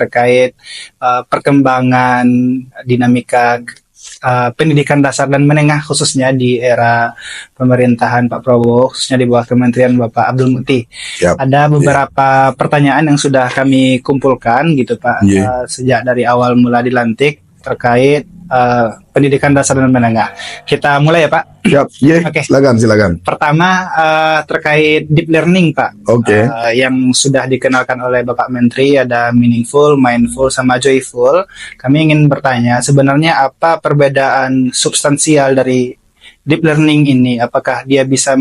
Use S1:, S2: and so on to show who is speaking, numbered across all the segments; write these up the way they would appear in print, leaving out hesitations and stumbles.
S1: terkait perkembangan dinamika pendidikan dasar dan menengah khususnya di era pemerintahan Pak Prabowo, khususnya di bawah Kementerian Bapak Abdul Muti.
S2: Yap.
S1: Ada beberapa pertanyaan yang sudah kami kumpulkan gitu Pak, sejak dari awal mula dilantik terkait pendidikan dasar dan menengah. Kita mulai ya Pak.
S2: Yap,
S1: Oke.
S2: Silakan.
S1: Pertama terkait deep learning Pak.
S2: Oke.
S1: Yang sudah dikenalkan oleh Bapak Menteri ada meaningful, mindful, sama joyful. Kami ingin bertanya sebenarnya apa perbedaan substansial dari deep learning ini? Apakah dia bisa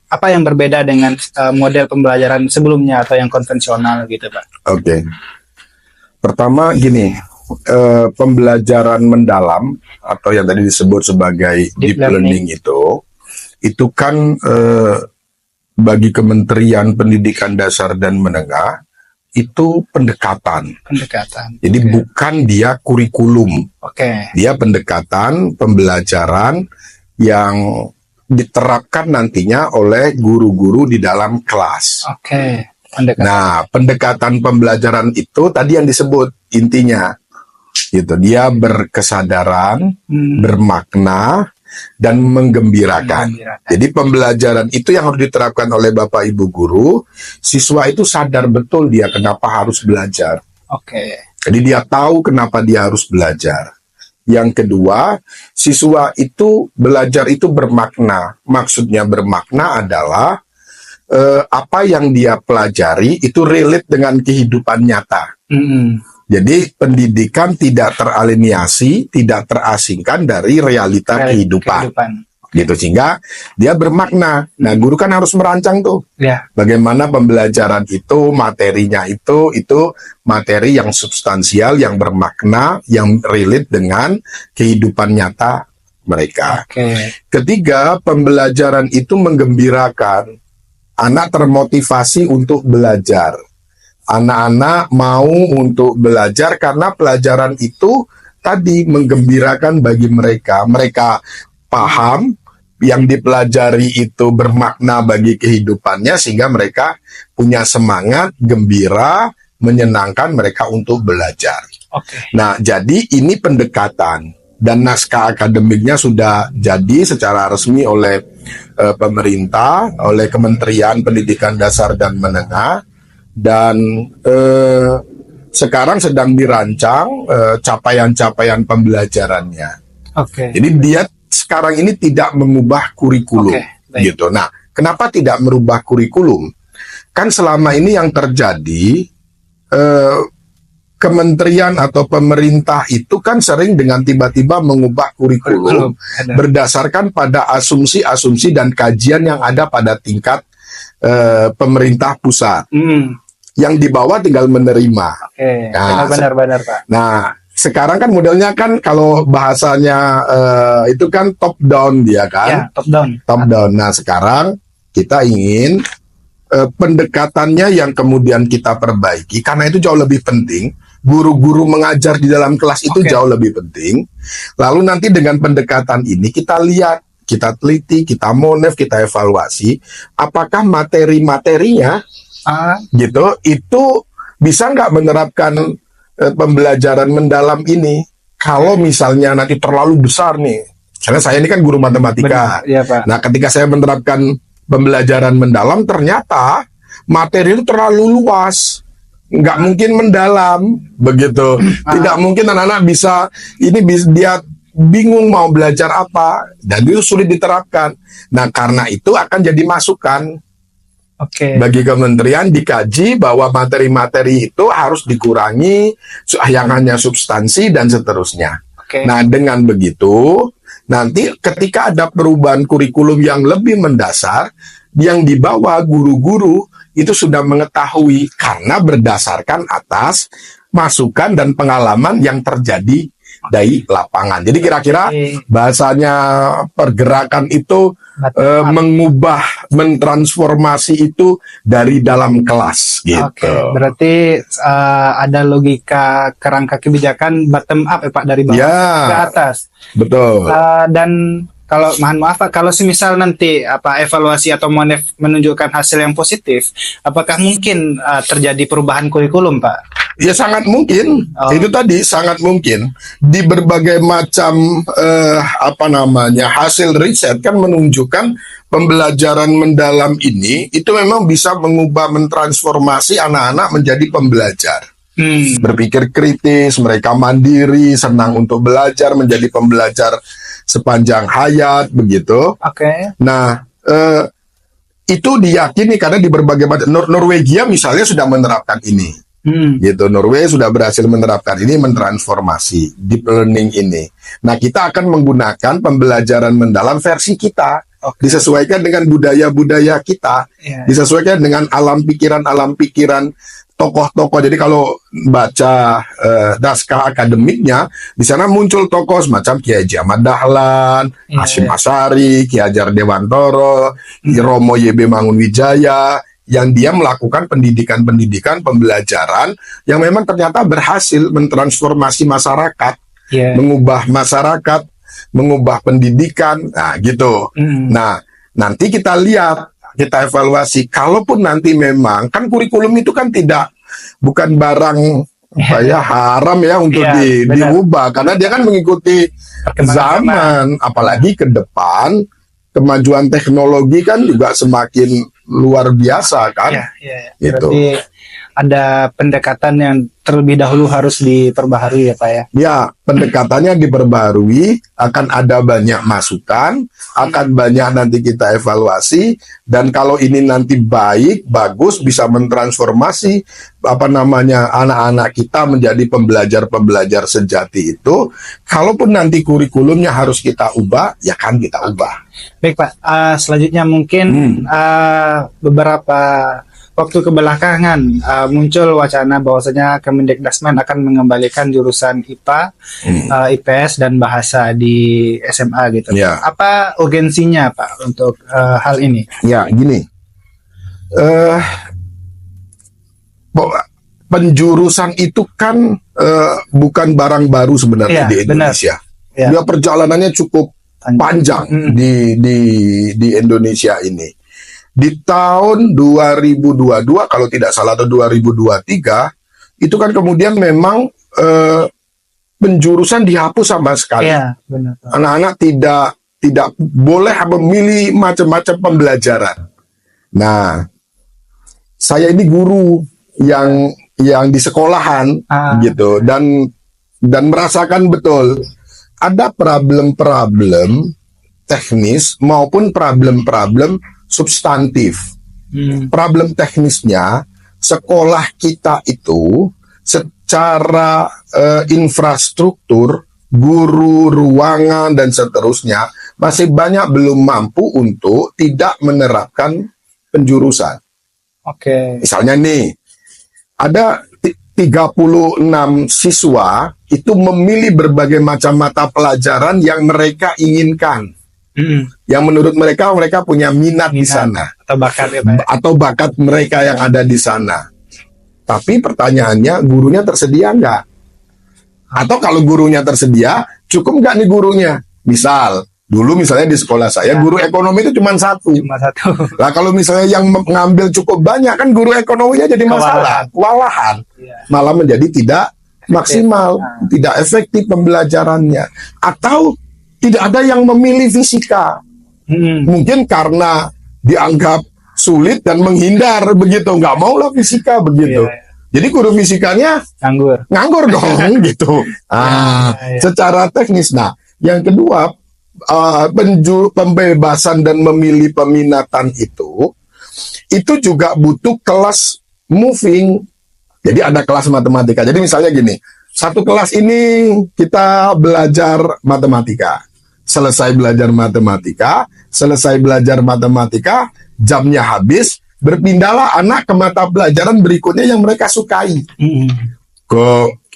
S1: apa yang berbeda dengan model pembelajaran sebelumnya atau yang konvensional gitu Pak?
S2: Oke. Pertama gini, pembelajaran mendalam atau yang tadi disebut sebagai deep learning itu kan bagi Kementerian Pendidikan Dasar dan Menengah itu pendekatan. Jadi bukan dia kurikulum. Dia pendekatan pembelajaran yang diterapkan nantinya oleh guru-guru di dalam kelas. Nah, pendekatan pembelajaran itu tadi yang disebut intinya. Gitu, dia berkesadaran, bermakna, dan menggembirakan. Jadi pembelajaran itu yang harus diterapkan oleh Bapak Ibu guru, siswa itu sadar betul dia kenapa harus belajar. Jadi dia tahu kenapa dia harus belajar. Yang kedua, siswa itu belajar itu bermakna. Maksudnya bermakna adalah apa yang dia pelajari itu relate dengan kehidupan nyata. Jadi pendidikan tidak teraliniasi, tidak terasingkan dari realita kehidupan. Gitu, sehingga dia bermakna. Nah, guru kan harus merancang tuh. Bagaimana pembelajaran itu, materinya itu materi yang substansial, yang bermakna, yang relate dengan kehidupan nyata mereka. Ketiga, pembelajaran itu menggembirakan. Anak termotivasi untuk belajar. Anak-anak mau untuk belajar karena pelajaran itu tadi menggembirakan bagi mereka. Mereka paham yang dipelajari itu bermakna bagi kehidupannya sehingga mereka punya semangat, gembira, menyenangkan mereka untuk belajar. Nah, jadi ini pendekatan dan naskah akademiknya sudah jadi secara resmi oleh pemerintah, oleh Kementerian Pendidikan Dasar dan Menengah, dan sekarang sedang dirancang capaian-capaian pembelajarannya. Jadi dia sekarang ini tidak mengubah kurikulum, gitu. Nah, kenapa tidak merubah kurikulum? Kan selama ini yang terjadi kementerian atau pemerintah itu kan sering dengan tiba-tiba mengubah kurikulum berdasarkan pada asumsi-asumsi dan kajian yang ada pada tingkat pemerintah pusat. Yang di bawah tinggal menerima. Nah,
S1: benar-benar Pak.
S2: Nah, sekarang kan modelnya kan kalau bahasanya itu kan top down dia kan. Top down. Nah, sekarang kita ingin pendekatannya yang kemudian kita perbaiki karena itu jauh lebih penting. Guru-guru mengajar di dalam kelas itu jauh lebih penting. Lalu nanti dengan pendekatan ini kita lihat, kita teliti, kita monef, kita evaluasi apakah materi-materinya gitu itu bisa nggak menerapkan pembelajaran mendalam ini. Kalau misalnya nanti terlalu besar nih, karena saya ini kan guru matematika. Nah, ketika saya menerapkan pembelajaran mendalam ternyata materi itu terlalu luas, nggak mungkin mendalam begitu. Tidak mungkin anak-anak bisa dia bingung mau belajar apa dan itu sulit diterapkan. Nah, karena itu akan jadi masukan bagi kementerian dikaji bahwa materi-materi itu harus dikurangi yang hanya substansi dan seterusnya. Nah, dengan begitu nanti ketika ada perubahan kurikulum yang lebih mendasar yang dibawa guru-guru itu sudah mengetahui karena berdasarkan atas masukan dan pengalaman yang terjadi dari lapangan. Jadi kira-kira bahasanya pergerakan itu mentransformasi itu dari dalam kelas gitu.
S1: Berarti ada logika kerangka kebijakan bottom up ya Pak, dari bawah ke atas.
S2: Betul.
S1: Dan kalau mohon maaf Pak, kalau semisal nanti evaluasi atau menunjukkan hasil yang positif, apakah mungkin terjadi perubahan kurikulum Pak?
S2: Ya sangat mungkin, itu tadi sangat mungkin di berbagai macam hasil riset kan menunjukkan pembelajaran mendalam ini itu memang bisa mentransformasi anak-anak menjadi pembelajar. Berpikir kritis, mereka mandiri, senang untuk belajar, menjadi pembelajar sepanjang hayat, begitu.
S1: Oke.
S2: Nah, itu diyakini karena di berbagai macam Norwegia misalnya sudah menerapkan ini. Gitu, Norway sudah berhasil menerapkan ini, mentransformasi deep learning ini. Nah, kita akan menggunakan pembelajaran mendalam versi kita, disesuaikan dengan budaya-budaya kita, disesuaikan dengan alam pikiran tokoh-tokoh. Jadi kalau baca naskah akademiknya, di sana muncul tokoh semacam Ki Haji Ahmad Dahlan, Hasyim Asyari, Ki Hajar Dewantoro, Romo YB Mangunwijaya, yang dia melakukan pendidikan pembelajaran yang memang ternyata berhasil mentransformasi masyarakat, mengubah masyarakat, mengubah pendidikan, nah gitu. Nah, nanti kita lihat, kita evaluasi, kalaupun nanti memang, kan kurikulum itu kan bukan barang haram ya untuk diubah, karena dia kan mengikuti zaman, apalagi ke depan, kemajuan teknologi kan juga semakin luar biasa kan. Gitu.
S1: Berarti ada pendekatan yang terlebih dahulu harus diperbaharui ya Pak ya? Ya,
S2: pendekatannya diperbaharui, akan ada banyak masukan, akan banyak nanti kita evaluasi, dan kalau ini nanti baik, bagus, bisa mentransformasi anak-anak kita menjadi pembelajar-pembelajar sejati itu, kalaupun nanti kurikulumnya harus kita ubah, ya kan kita ubah.
S1: Baik Pak, selanjutnya mungkin beberapa waktu kebelakangan muncul wacana bahwasanya Kemendikbudristek akan mengembalikan jurusan IPA, IPS dan bahasa di SMA gitu. Apa urgensinya Pak untuk hal ini?
S2: Ya, gini. Penjurusan itu kan bukan barang baru sebenarnya di Indonesia. Dia perjalanannya cukup panjang di Indonesia ini. Di tahun 2022 kalau tidak salah atau 2023 itu kan kemudian memang penjurusan dihapus sama sekali. Anak-anak tidak boleh memilih macam-macam pembelajaran. Nah, saya ini guru yang di sekolahan gitu dan merasakan betul ada problem-problem teknis maupun problem-problem substantif. Problem teknisnya, sekolah kita itu secara infrastruktur, guru, ruangan, dan seterusnya masih banyak belum mampu untuk tidak menerapkan penjurusan. Misalnya nih, ada 36 siswa itu memilih berbagai macam mata pelajaran yang mereka inginkan. Yang menurut mereka punya minat di sana
S1: atau bakat ya Pak?
S2: Atau bakat mereka yang ada di sana. Tapi pertanyaannya, gurunya tersedia nggak? Atau kalau gurunya tersedia, cukup nggak nih gurunya? Dulu misalnya di sekolah saya guru ekonomi itu cuma satu. Lah kalau misalnya yang mengambil cukup banyak, kan guru ekonominya jadi masalah, kewalahan, malah menjadi tidak maksimal, tidak efektif pembelajarannya. Atau tidak ada yang memilih fisika. Mungkin karena dianggap sulit dan menghindar begitu, nggak mau lah fisika begitu. Jadi guru fisikanya nganggur dong gitu. Secara teknis. Nah, yang kedua, pembebasan dan memilih peminatan itu juga butuh kelas moving. Jadi ada kelas matematika. Jadi misalnya gini, satu kelas ini kita belajar matematika. Selesai belajar matematika, jamnya habis, berpindahlah anak ke mata pelajaran berikutnya yang mereka sukai. Ke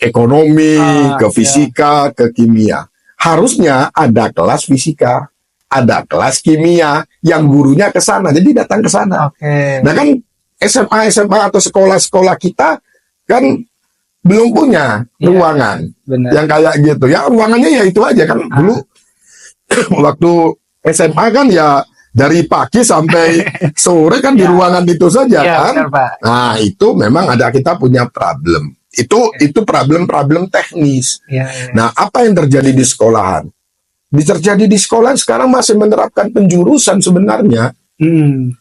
S2: ekonomi, ke fisika, ke kimia. Harusnya ada kelas fisika, ada kelas kimia, yang gurunya ke sana, jadi datang ke sana. Nah kan SMA atau sekolah-sekolah kita kan belum punya ruangan yang kayak gitu. Ya ruangannya ya itu aja kan. Dulu waktu SMA kan ya dari pagi sampai sore kan di
S1: Ya.
S2: ruangan itu saja
S1: Ya,
S2: kan.
S1: benar, Pak.
S2: Nah, itu memang kita punya problem. Itu problem-problem teknis.
S1: Ya, ya.
S2: Nah, apa yang terjadi di sekolahan? Terjadi di sekolah sekarang masih menerapkan penjurusan sebenarnya.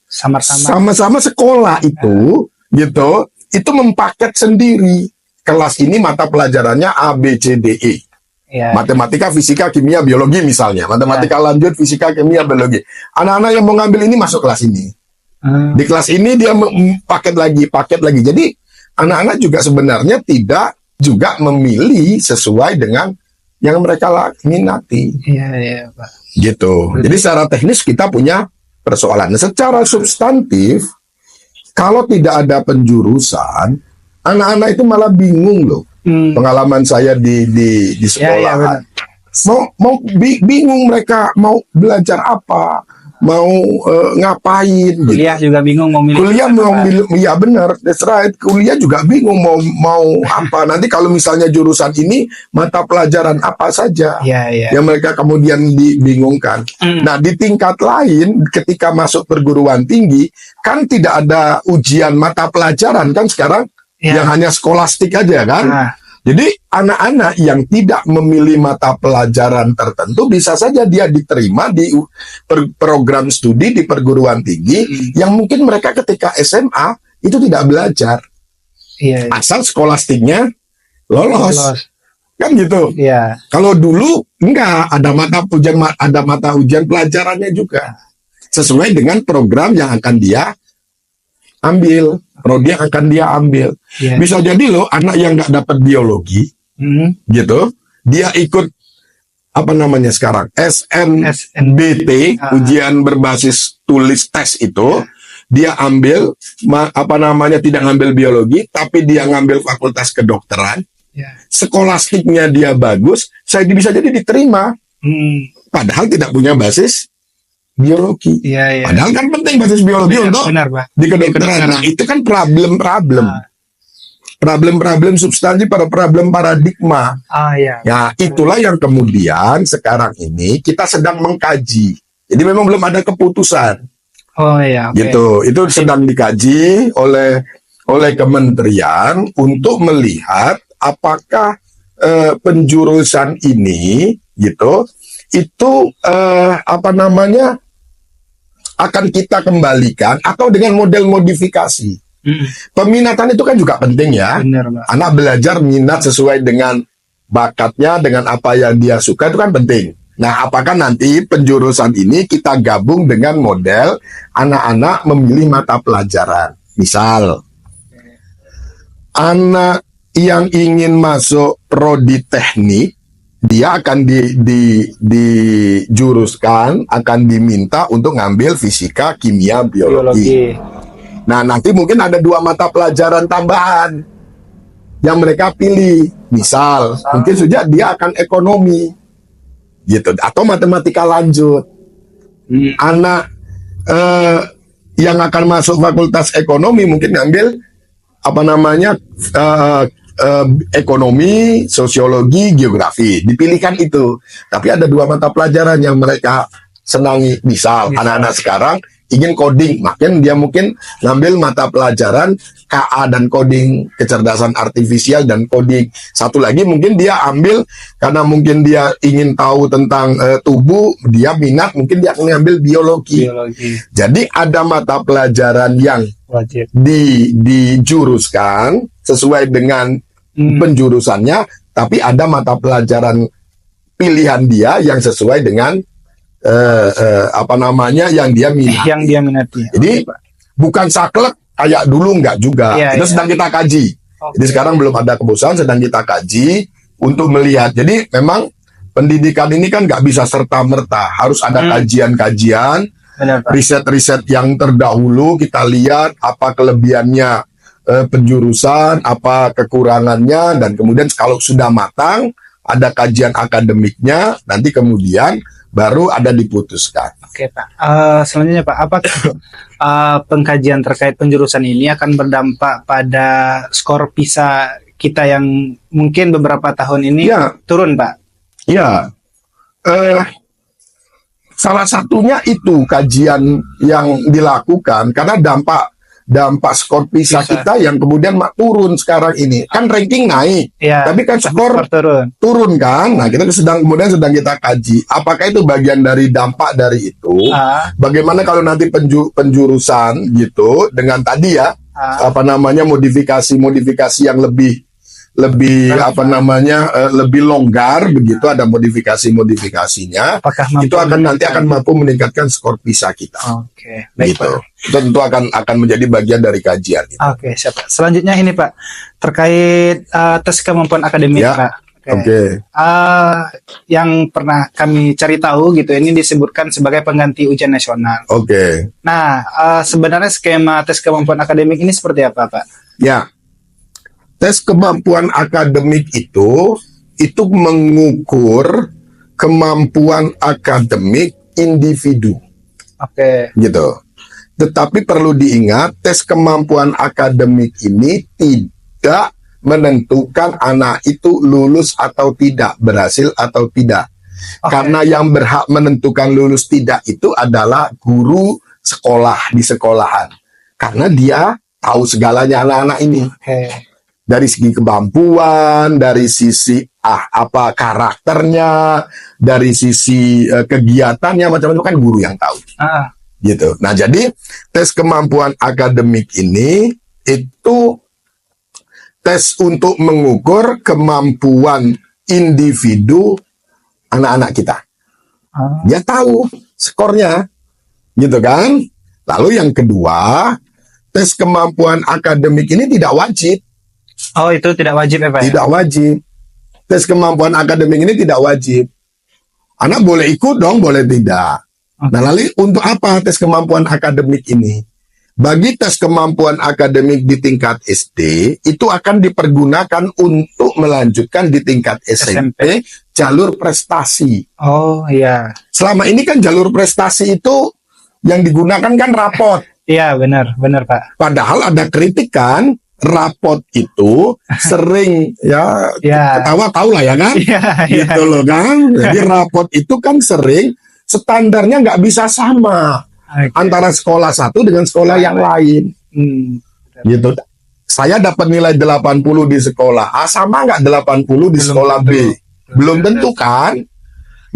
S1: Sama-sama.
S2: Sama-sama sekolah itu, gitu, itu mempaket sendiri. Kelas ini mata pelajarannya A, B, C, D, E.
S1: Ya.
S2: Matematika, fisika, kimia, biologi misalnya. Matematika lanjut, fisika, kimia, biologi. Anak-anak yang mau ngambil ini masuk kelas ini. Di kelas ini dia paket lagi. Jadi anak-anak juga sebenarnya tidak juga memilih sesuai dengan yang mereka minati.
S1: Iya, iya, Pak.
S2: Gitu. Jadi secara teknis kita punya persoalan. Nah, secara substantif, kalau tidak ada penjurusan, anak-anak itu malah bingung loh. Pengalaman saya di sekolah.
S1: Ya, benar.
S2: Bingung mereka mau belajar apa, mau ngapain.
S1: Kuliah
S2: gitu.
S1: juga bingung mau milih.
S2: Kuliah
S1: apa,
S2: mau
S1: Pak.
S2: milih, ya benar, that's right. Kuliah juga bingung mau apa. Nanti kalau misalnya jurusan ini mata pelajaran apa saja
S1: Iya, iya.
S2: yang mereka kemudian dibingungkan. Nah, di tingkat lain ketika masuk perguruan tinggi kan tidak ada ujian mata pelajaran kan sekarang
S1: Ya.
S2: yang hanya skolastik aja kan.
S1: Nah.
S2: Jadi anak-anak yang tidak memilih mata pelajaran tertentu bisa saja dia diterima di program studi di perguruan tinggi yang mungkin mereka ketika SMA itu tidak belajar.
S1: Iya, iya.
S2: Asal skolastiknya lolos. Kan gitu.
S1: Iya.
S2: Kalau dulu enggak ada mata ujian pelajarannya juga. Sesuai dengan program yang akan dia ambil, prodi yang akan dia ambil.
S1: Iya.
S2: Bisa jadi loh anak yang nggak dapat biologi, gitu, dia ikut apa namanya sekarang SNBT, ujian berbasis tulis tes itu, dia ambil tidak ngambil biologi, tapi dia ngambil fakultas kedokteran.
S1: Ya.
S2: Skolastiknya dia bagus, saya bisa jadi diterima. Padahal tidak punya basis biologi.
S1: Iya, iya.
S2: Padahal kan penting basis biologi untuk
S1: benar, Pak.
S2: di kedokteran. Nah, itu kan problem substansi pada problem paradigma.
S1: Iya.
S2: Ya, itulah yang kemudian sekarang ini kita sedang mengkaji. Jadi memang belum ada keputusan.
S1: Oh iya, oke.
S2: Gitu. Itu sedang dikaji oleh kementerian untuk melihat apakah penjurusan ini gitu itu akan kita kembalikan atau dengan model modifikasi. Peminatan itu kan juga penting ya.
S1: Benar, Pak.
S2: Anak belajar minat sesuai dengan bakatnya, dengan apa yang dia suka itu kan penting. Nah, apakah nanti penjurusan ini kita gabung dengan model anak-anak memilih mata pelajaran. Misal, anak yang ingin masuk prodi teknik, dia akan dijuruskan, akan diminta untuk ngambil fisika, kimia, biologi. Nah, nanti mungkin ada 2 mata pelajaran tambahan yang mereka pilih. Misal, mungkin saja dia akan ekonomi, gitu, atau matematika lanjut. Anak yang akan masuk fakultas ekonomi mungkin ngambil ekonomi, sosiologi, geografi. Dipilihkan itu. Tapi ada 2 mata pelajaran yang mereka senangi. Misal, anak-anak sekarang ingin coding, makin dia mungkin ngambil mata pelajaran KA dan coding, kecerdasan artifisial dan coding. Satu lagi mungkin dia ambil karena mungkin dia ingin tahu tentang tubuh, dia minat, mungkin dia akan ngambil biologi. Jadi ada mata pelajaran yang
S1: wajib
S2: dijuruskan sesuai dengan penjurusannya, tapi ada mata pelajaran pilihan dia yang sesuai dengan yang dia minati. Jadi bukan saklek kayak dulu, enggak juga. Itu sedang kita kaji. Jadi sekarang belum ada keputusan, sedang kita kaji untuk melihat. Jadi memang pendidikan ini kan nggak bisa serta-merta, harus ada kajian-kajian, riset-riset yang terdahulu, kita lihat apa kelebihannya penjurusan, apa kekurangannya, dan kemudian kalau sudah matang, ada kajian akademiknya, nanti kemudian baru ada diputuskan.
S1: Oke, Pak. Selanjutnya, Pak, apa pengkajian terkait penjurusan ini akan berdampak pada skor PISA kita yang mungkin beberapa tahun ini turun, Pak?
S2: Ya, salah satunya itu kajian yang dilakukan karena dampak skor PISA kita yang kemudian turun sekarang ini. Kan ranking naik,
S1: Ya,
S2: tapi kan skor turun kan. Nah, kita kemudian sedang kita kaji apakah itu bagian dari dampak dari itu. Bagaimana kalau nanti penjurusan gitu dengan tadi ya apa namanya modifikasi yang lebih lebih longgar begitu, ada modifikasinya. Itu nanti akan mampu meningkatkan skor PISA kita.
S1: Oke, baik,
S2: gitu.
S1: Pak.
S2: Itu tentu akan menjadi bagian dari kajian itu.
S1: Oke, siap, Pak. Selanjutnya ini, Pak, terkait tes kemampuan akademik,
S2: Ya.
S1: Pak.
S2: Oke.
S1: Yang pernah kami cari tahu gitu, ini disebutkan sebagai pengganti ujian nasional.
S2: Oke.
S1: Nah, sebenarnya skema tes kemampuan akademik ini seperti apa, Pak?
S2: Ya, tes kemampuan akademik itu mengukur kemampuan akademik individu.
S1: Oke.
S2: Gitu. Tetapi perlu diingat, tes kemampuan akademik ini tidak menentukan anak itu lulus atau tidak, berhasil atau tidak. Karena yang berhak menentukan lulus tidak itu adalah guru sekolah di sekolahan. Karena dia tahu segalanya anak-anak ini. Dari segi kemampuan, dari sisi karakternya, dari sisi kegiatannya, macam-macam kan guru yang tahu. Gitu. Nah, jadi tes kemampuan akademik ini itu tes untuk mengukur kemampuan individu anak-anak kita. Dia tahu skornya, gitu kan? Lalu yang kedua, tes kemampuan akademik ini tidak wajib.
S1: Oh, itu tidak wajib ya, Pak?
S2: Tidak wajib. Tes kemampuan akademik ini tidak wajib. Anak boleh ikut dong, boleh tidak. Nah, lalu untuk apa tes kemampuan akademik ini? Bagi tes kemampuan akademik di tingkat SD, itu akan dipergunakan untuk melanjutkan di tingkat SMP jalur prestasi.
S1: Oh, iya.
S2: Selama ini kan jalur prestasi itu yang digunakan kan rapot.
S1: Iya, benar, Pak.
S2: Padahal ada kritikan, rapot itu sering ketawa tahu lah ya kan, gitu loh kan. Jadi rapot itu kan sering standarnya nggak bisa sama antara sekolah satu dengan sekolah yang lain. Gitu. Saya dapat nilai 80 di sekolah A, sama nggak 80 di sekolah B? Belum tentu kan.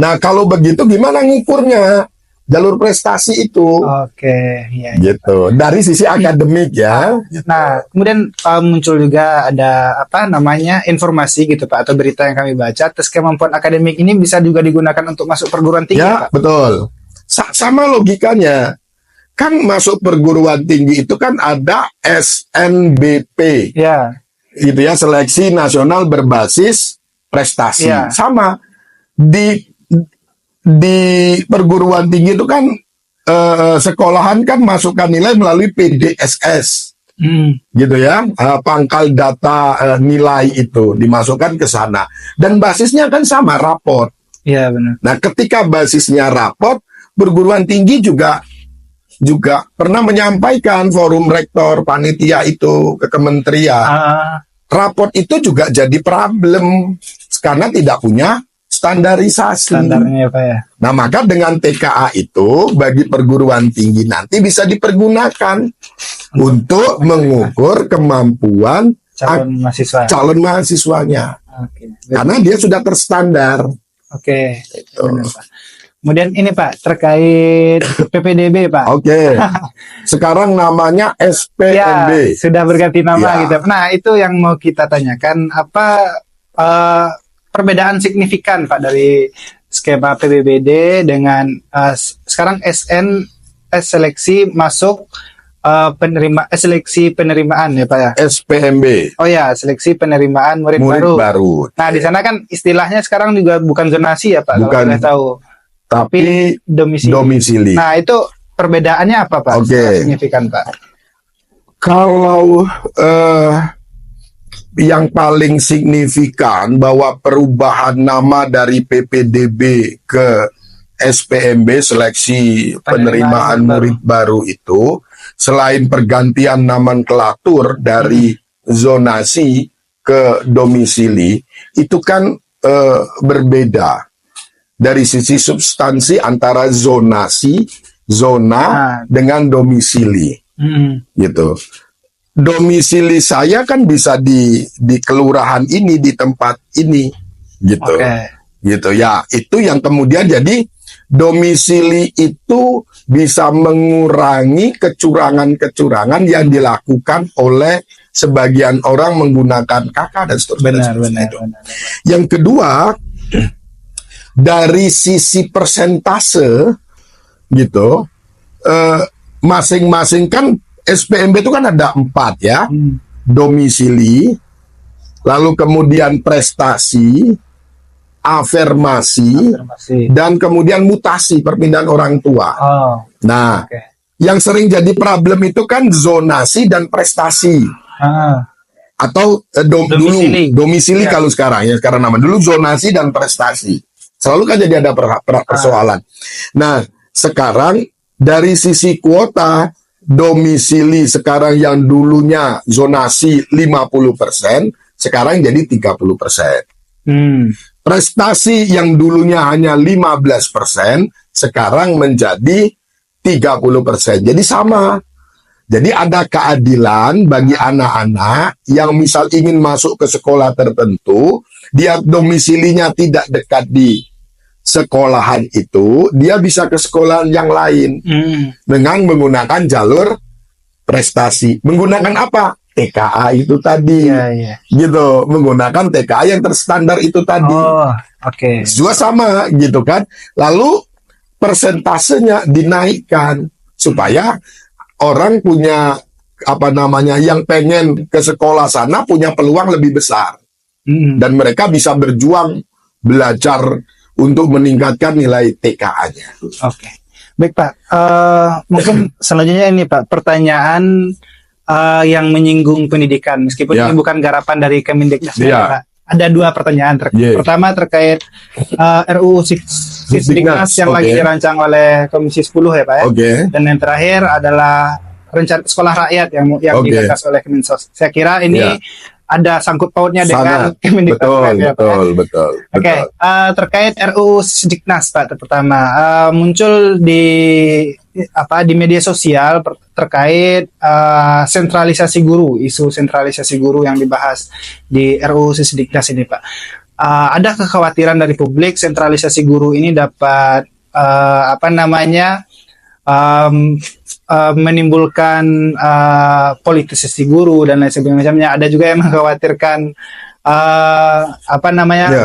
S2: Nah, kalau begitu gimana ngukurnya? Jalur prestasi itu.
S1: Oke, ya.
S2: Gitu. Dari sisi akademik ya.
S1: Nah, kemudian muncul juga ada informasi gitu, Pak, atau berita yang kami baca, tes kemampuan akademik ini bisa juga digunakan untuk masuk perguruan tinggi,
S2: ya,
S1: Pak.
S2: Betul. Sama logikanya. Kan masuk perguruan tinggi itu kan ada SNBP.
S1: Ya.
S2: Gitu ya, seleksi nasional berbasis prestasi.
S1: Ya.
S2: Sama. Di perguruan tinggi itu kan sekolahan kan masukkan nilai melalui PDSS. Gitu ya, pangkal data nilai itu dimasukkan ke sana. Dan basisnya kan sama, raport.
S1: Iya, benar.
S2: Nah, ketika basisnya raport, perguruan tinggi juga pernah menyampaikan forum rektor panitia itu ke kementerian. Raport itu juga jadi problem karena tidak punya standarisasi.
S1: Standarnya, Pak, ya.
S2: Nah, maka dengan TKA itu bagi perguruan tinggi nanti bisa dipergunakan untuk mengukur kemampuan calon mahasiswanya. Karena dia sudah terstandar.
S1: Oke. Benar, Pak. Kemudian ini, Pak, terkait PPDB, Pak.
S2: Oke. Sekarang namanya SPMB.
S1: Ya, sudah berganti nama gitu. Nah, itu yang mau kita tanyakan, apa perbedaan signifikan, Pak, dari skema PBBD dengan sekarang seleksi masuk seleksi penerimaan ya, Pak, ya?
S2: SPMB.
S1: Oh ya, seleksi penerimaan murid baru. Nah, di sana kan istilahnya sekarang juga bukan zonasi ya, Pak,
S2: bukan,
S1: kalau saya tahu. Tapi domisili. Nah, itu perbedaannya apa, Pak? Signifikan, Pak?
S2: Kalau yang paling signifikan bahwa perubahan nama dari PPDB ke SPMB, seleksi penerimaan murid baru itu, selain pergantian nomenklatur dari zonasi ke domisili, itu kan berbeda. dari sisi substansi antara zonasi, zona dengan domisili, gitu. Domisili saya kan bisa di kelurahan ini, di tempat ini, gitu. Gitu ya. Itu yang kemudian jadi domisili itu bisa mengurangi kecurangan-kecurangan yang dilakukan oleh sebagian orang menggunakan KK dan seterusnya.
S1: Benar.
S2: Yang kedua, dari sisi persentase gitu, masing-masing kan SPMB itu kan ada 4 ya, domisili, lalu kemudian prestasi, afirmasi, dan kemudian mutasi, perpindahan orang tua. Nah, yang sering jadi problem itu kan zonasi dan prestasi. Atau domisili kalau sekarang ya, sekarang nama dulu zonasi dan prestasi. Selalu kan jadi ada persoalan. Nah, sekarang dari sisi kuota domisili sekarang yang dulunya zonasi 50%, sekarang jadi 30%. Prestasi yang dulunya hanya 15%, sekarang menjadi 30%. Jadi sama. Jadi ada keadilan bagi anak-anak yang misal ingin masuk ke sekolah tertentu, dia domisilinya tidak dekat di sekolahan itu, dia bisa ke sekolahan yang lain dengan menggunakan jalur prestasi. Menggunakan apa? TKA itu tadi, gitu, menggunakan TKA yang terstandar itu tadi. Juga sama, gitu kan. Lalu persentasenya dinaikkan supaya orang punya yang pengen ke sekolah sana punya peluang lebih besar, dan mereka bisa berjuang belajar untuk meningkatkan nilai TKA-nya.
S1: Baik Pak. Mungkin selanjutnya ini Pak, pertanyaan yang menyinggung pendidikan, meskipun ini bukan garapan dari Kemendiknas, Pak. Ada 2 pertanyaan. Pertama terkait RUU Sisdiknas yang lagi dirancang oleh Komisi 10 ya Pak ya. Dan yang terakhir adalah rencana sekolah rakyat yang digagas oleh Kemensos. Saya kira ini ada sangkut pautnya dengan Kemendiknas.
S2: Betul.
S1: Terkait RUU Sisdiknas Pak, pertama muncul di media sosial terkait sentralisasi guru, isu sentralisasi guru yang dibahas di RUU Sisdiknas ini Pak. Ada kekhawatiran dari publik sentralisasi guru ini dapat menimbulkan politisasi guru dan lain sebagainya. Ada juga yang mengkhawatirkan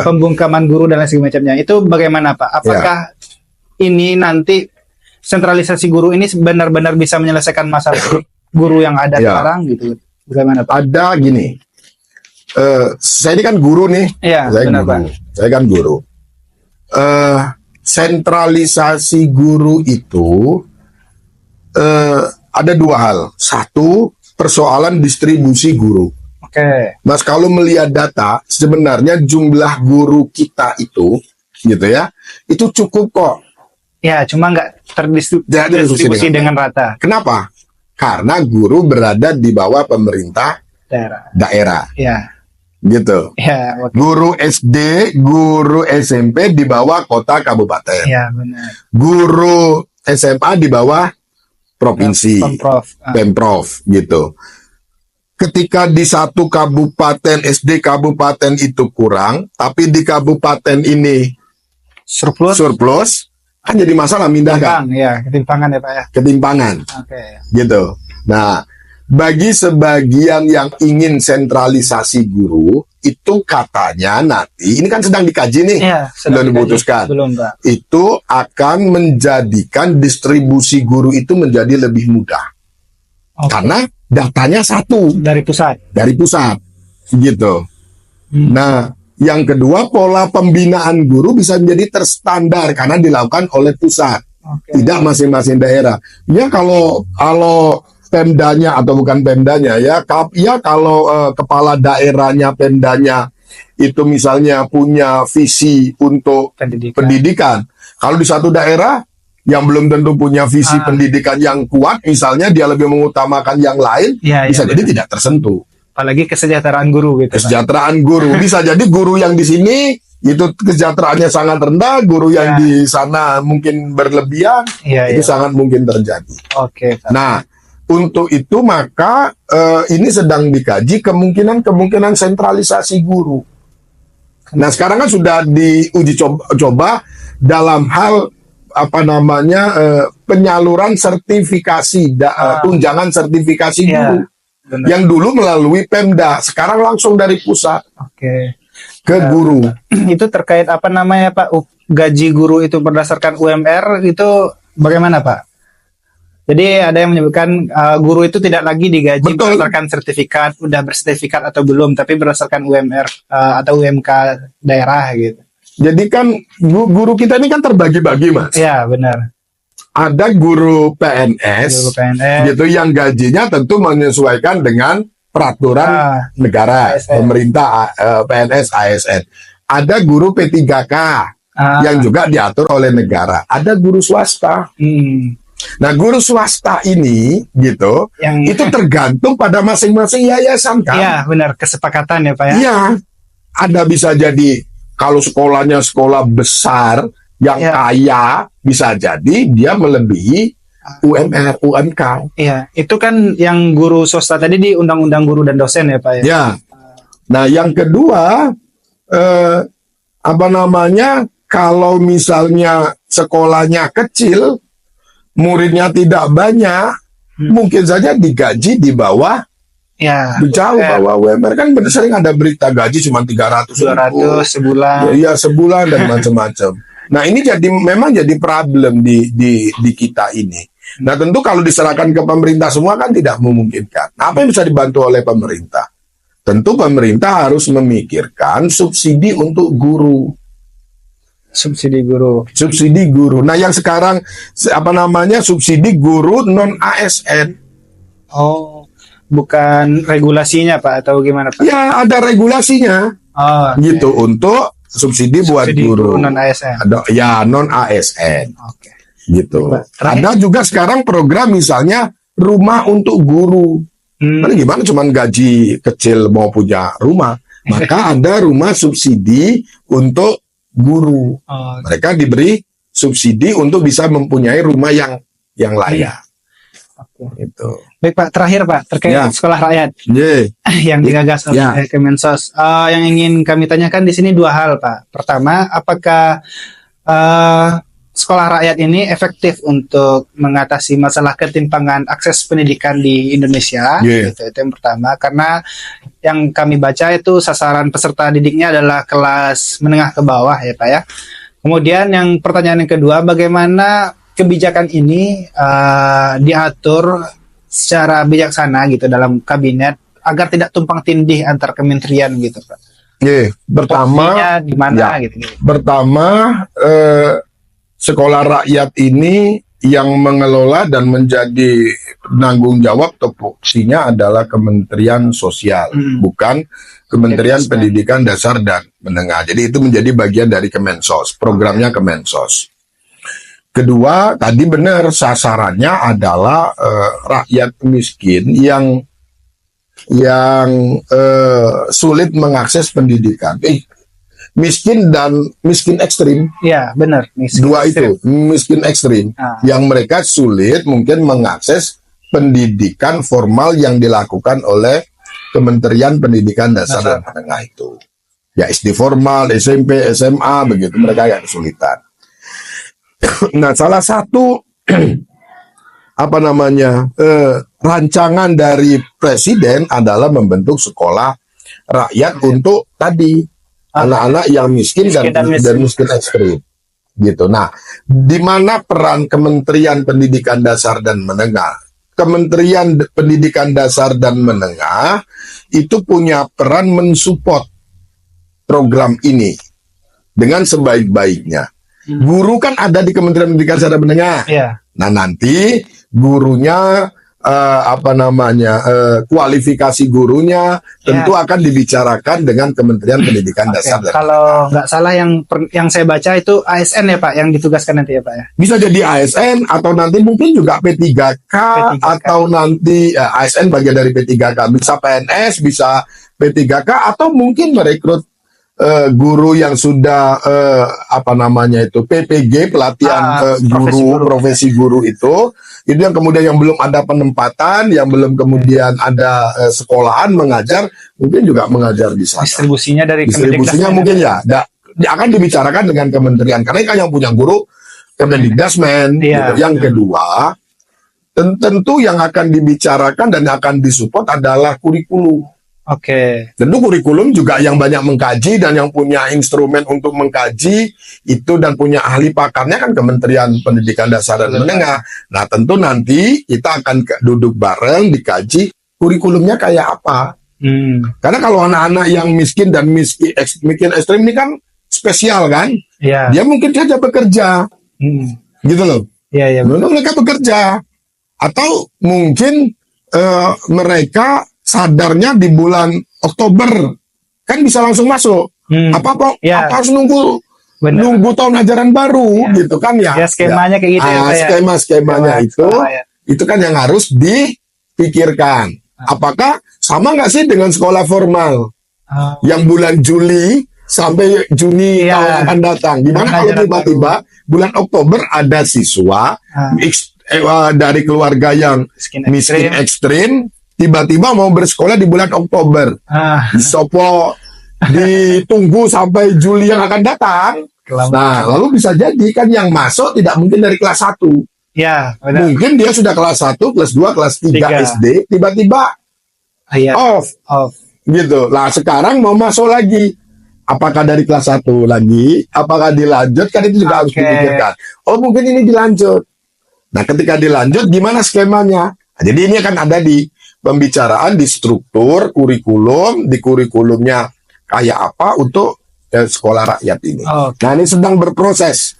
S1: pembungkaman guru dan lain sebagainya. Itu bagaimana Pak? Apakah ini nanti sentralisasi guru ini benar-benar bisa menyelesaikan masalah guru yang ada sekarang gitu? Bagaimana Pak?
S2: Ada gini. Saya ini kan guru nih. Saya kan guru. Sentralisasi guru itu ada 2 hal. Satu, persoalan distribusi guru. Mas, kalau melihat data, sebenarnya jumlah guru kita itu, gitu ya, itu cukup kok.
S1: Ya, cuma nggak terdistribusi dengan rata.
S2: Kenapa? Karena guru berada di bawah pemerintah daerah. Gitu. Guru SD, guru SMP di bawah kota kabupaten.
S1: Benar.
S2: Guru SMA di bawah provinsi, Pemprov, gitu. Ketika di satu kabupaten SD kabupaten itu kurang, tapi di kabupaten ini surplus, kan jadi masalah mindahkan.
S1: Ketimpangan ya Pak ya.
S2: Ketimpangan. Gitu. Nah, bagi sebagian yang ingin sentralisasi guru, itu katanya nanti, ini kan sedang dikaji nih, sedang diputuskan. Itu akan menjadikan distribusi guru itu menjadi lebih mudah. Karena datanya satu. Dari pusat. Gitu. Nah, yang kedua, pola pembinaan guru bisa menjadi terstandar karena dilakukan oleh pusat. Tidak masing-masing daerah. Ya kalau Pemdanya atau bukan Pemdanya kalau kepala daerahnya, Pemdanya itu misalnya punya visi untuk pendidikan. Kalau di satu daerah yang belum tentu punya visi pendidikan yang kuat, misalnya dia lebih mengutamakan yang lain, bisa jadi tidak tersentuh.
S1: Apalagi kesejahteraan guru gitu.
S2: Kesejahteraan guru bisa jadi guru yang di sini itu kesejahteraannya sangat rendah, guru yang di sana mungkin berlebihan, itu sangat mungkin terjadi.
S1: Oke, Pak.
S2: Nah, untuk itu maka ini sedang dikaji kemungkinan sentralisasi guru. Nah, sekarang kan sudah diuji coba dalam hal penyaluran sertifikasi, tunjangan sertifikasi guru.
S1: Benar.
S2: Yang dulu melalui Pemda, sekarang langsung dari pusat.
S1: Oke.
S2: Ke guru.
S1: Itu terkait Pak? Gaji guru itu berdasarkan UMR itu bagaimana, Pak? Jadi ada yang menyebutkan guru itu tidak lagi digaji berdasarkan sertifikat, udah bersertifikat atau belum, tapi berdasarkan UMR atau UMK daerah gitu.
S2: Jadi kan guru kita ini kan terbagi-bagi, Mas.
S1: Iya, benar.
S2: Ada guru PNS, gitu yang gajinya tentu menyesuaikan dengan peraturan negara,
S1: ASN.
S2: pemerintah, PNS, ASN. Ada guru P3K yang juga diatur oleh negara. Ada guru swasta. Nah, guru swasta ini gitu, itu tergantung pada masing-masing yayasan kan?
S1: Iya, benar, kesepakatan ya, Pak ya.
S2: Iya. Ada bisa jadi kalau sekolahnya sekolah besar yang kaya, bisa jadi dia melebihi UMR, UMK.
S1: Iya, itu kan yang guru swasta tadi di Undang-Undang Guru dan Dosen ya, Pak ya.
S2: Ya. Nah, yang kedua kalau misalnya sekolahnya kecil, muridnya tidak banyak, mungkin saja digaji di bawah, jauh bawah UMR. Kan sering ada berita gaji cuma 300
S1: sebulan.
S2: Iya, sebulan dan macam-macam. Nah, ini memang jadi problem di kita ini. Nah, tentu kalau diserahkan ke pemerintah semua kan tidak memungkinkan. Nah, apa yang bisa dibantu oleh pemerintah? Tentu pemerintah harus memikirkan subsidi untuk guru.
S1: Subsidi guru.
S2: Subsidi guru. Nah, yang sekarang subsidi guru non ASN.
S1: Oh, bukan regulasinya, Pak, atau gimana, Pak?
S2: Ya, ada regulasinya.
S1: Oh,
S2: gitu untuk subsidi buat guru
S1: non ASN.
S2: Ya, non ASN.
S1: Oke.
S2: Gitu. Ada juga sekarang program misalnya rumah untuk guru. Nah, gimana cuman gaji kecil mau punya rumah? Maka ada rumah subsidi untuk guru. Mereka diberi subsidi untuk bisa mempunyai rumah yang layak. Itu.
S1: Baik, Pak, terakhir, Pak, terkait sekolah rakyat yang digagas oleh Kemensos. Yang ingin kami tanyakan di sini dua hal, Pak. Pertama, apakah sekolah rakyat ini efektif untuk mengatasi masalah ketimpangan akses pendidikan di Indonesia? Itu yang pertama, karena yang kami baca itu sasaran peserta didiknya adalah kelas menengah ke bawah ya, Pak ya. Kemudian yang pertanyaan yang kedua, bagaimana kebijakan ini diatur secara bijaksana gitu dalam kabinet agar tidak tumpang tindih antar kementerian gitu, Pak.
S2: Pertama, sekolah rakyat ini yang mengelola dan menjadi penanggung jawab tupoksinya adalah Kementerian Sosial, bukan Kementerian Pendidikan Dasar dan Menengah. Jadi itu menjadi bagian dari Kemensos, programnya Kemensos. Kedua, tadi benar sasarannya adalah rakyat miskin yang sulit mengakses pendidikan. Miskin dan miskin ekstrim.
S1: Iya, benar.
S2: Dua ekstrim. Itu, miskin ekstrim. Yang mereka sulit mungkin mengakses pendidikan formal yang dilakukan oleh Kementerian Pendidikan Dasar dan Menengah itu. Ya, SD formal, SMP, SMA, begitu. Mereka yang kesulitan. Nah, salah satu rancangan dari Presiden adalah membentuk sekolah rakyat untuk tadi anak-anak yang miskin dan miskin ekstrim, gitu. Nah, di mana peran Kementerian Pendidikan Dasar dan Menengah? Kementerian Pendidikan Dasar dan Menengah itu punya peran mensupport program ini dengan sebaik-baiknya. Guru kan ada di Kementerian Pendidikan Dasar dan Menengah. Nah, nanti gurunya kualifikasi gurunya tentu akan dibicarakan dengan Kementerian Pendidikan Dasar dan
S1: Kalau nggak salah yang saya baca itu ASN ya, Pak, yang ditugaskan nanti ya, Pak ya.
S2: Bisa jadi ASN atau nanti mungkin juga P3K. Atau nanti ASN bagian dari P3K, bisa PNS, bisa P3K atau mungkin merekrut guru yang sudah apa namanya itu PPG, pelatihan profesi guru itu yang kemudian yang belum ada penempatan, yang belum kemudian ada sekolahan mengajar, mungkin juga mengajar di sana.
S1: Distribusinya dari
S2: Distribusinya mungkin ya akan dibicarakan dengan kementerian, karena kan yang punya guru Kemendikbudmen.
S1: Iya,
S2: Gitu. Yang kedua, tentu yang akan dibicarakan dan akan disupport adalah kurikulum.
S1: Oke.
S2: Tentu kurikulum juga yang banyak mengkaji dan yang punya instrumen untuk mengkaji itu dan punya ahli pakarnya kan Kementerian Pendidikan Dasar dan Menengah. Nah, tentu nanti kita akan duduk bareng dikaji kurikulumnya kayak apa. Karena kalau anak-anak yang miskin dan miskin ekstrim ini kan spesial kan, dia mungkin saja bekerja, gitu loh. Mereka bekerja atau mungkin mereka sadarnya di bulan Oktober kan bisa langsung masuk. Apa harus nunggu tahun ajaran baru gitu kan ya?
S1: Skemanya kayak gitu
S2: skemanya itu kan yang harus dipikirkan. Apakah sama nggak sih dengan sekolah formal yang bulan Juli sampai Juni tahun akan datang? Gimana kalau tiba-tiba bulan Oktober ada siswa dari keluarga yang miskin ekstrim tiba-tiba mau bersekolah di bulan Oktober, disopo ditunggu sampai Juli yang akan datang. Nah, lalu bisa jadi kan yang masuk tidak mungkin dari kelas 1.
S1: Ya, benar.
S2: Mungkin dia sudah kelas 1, kelas 2, kelas 3 SD, tiba-tiba off. Gitu. Nah, sekarang mau masuk lagi. Apakah dari kelas 1 lagi? Apakah dilanjut? Kan itu juga harus dipikirkan. Oh, mungkin ini dilanjut. Nah, ketika dilanjut, gimana skemanya? Nah, jadi ini akan ada di pembicaraan di struktur kurikulum, di kurikulumnya kayak apa untuk sekolah rakyat ini. Nah, ini sedang berproses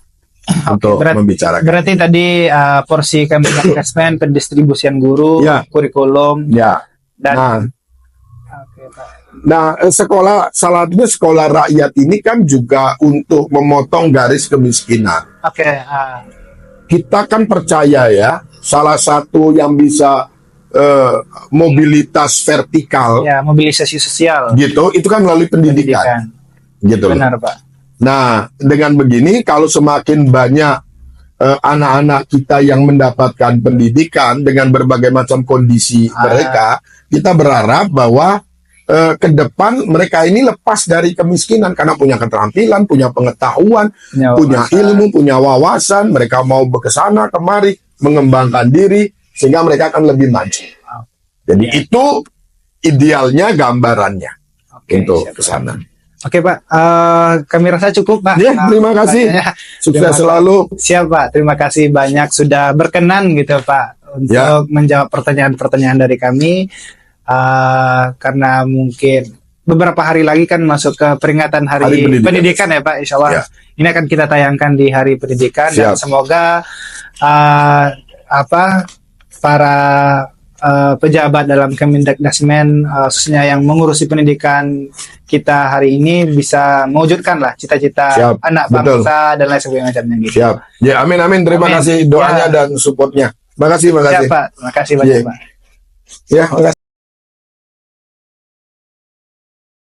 S2: untuk membicarakan.
S1: Berarti tadi porsi Kemendikbudmen, pendistribusian guru, kurikulum, dan
S2: sekolah salah satunya sekolah rakyat ini kan juga untuk memotong garis kemiskinan. Kita kan percaya ya, salah satu yang bisa mobilitas vertikal,
S1: mobilisasi sosial,
S2: gitu, itu kan melalui pendidikan. Gitu.
S1: Benar, Pak.
S2: Nah, dengan begini, kalau semakin banyak anak-anak kita yang mendapatkan pendidikan dengan berbagai macam kondisi mereka, kita berharap bahwa ke depan mereka ini lepas dari kemiskinan karena punya keterampilan, punya pengetahuan, punya ilmu, punya wawasan, mereka mau kesana kemari, mengembangkan diri, sehingga mereka akan lebih maju. Jadi itu idealnya gambarannya untuk ke sana.
S1: Oke, Pak, kami rasa cukup, Pak.
S2: Terima kasih. Sukses selalu.
S1: Siap, Pak. Terima kasih banyak sudah berkenan gitu, Pak, untuk menjawab pertanyaan-pertanyaan dari kami. Karena mungkin beberapa hari lagi kan masuk ke peringatan Hari Pendidikan ya, Pak. Insya Allah ini akan kita tayangkan di Hari Pendidikan. Dan semoga para pejabat dalam Kemendikbudmen khususnya yang mengurusi pendidikan kita hari ini bisa mewujudkan lah cita-cita anak bangsa dan lain sebagainya gitu.
S2: Siap. Ya, amin. Terima kasih doanya dan supportnya. Makasih.
S1: Siap, Pak. Terima kasih banyak, Pak.
S2: Ya, makasih.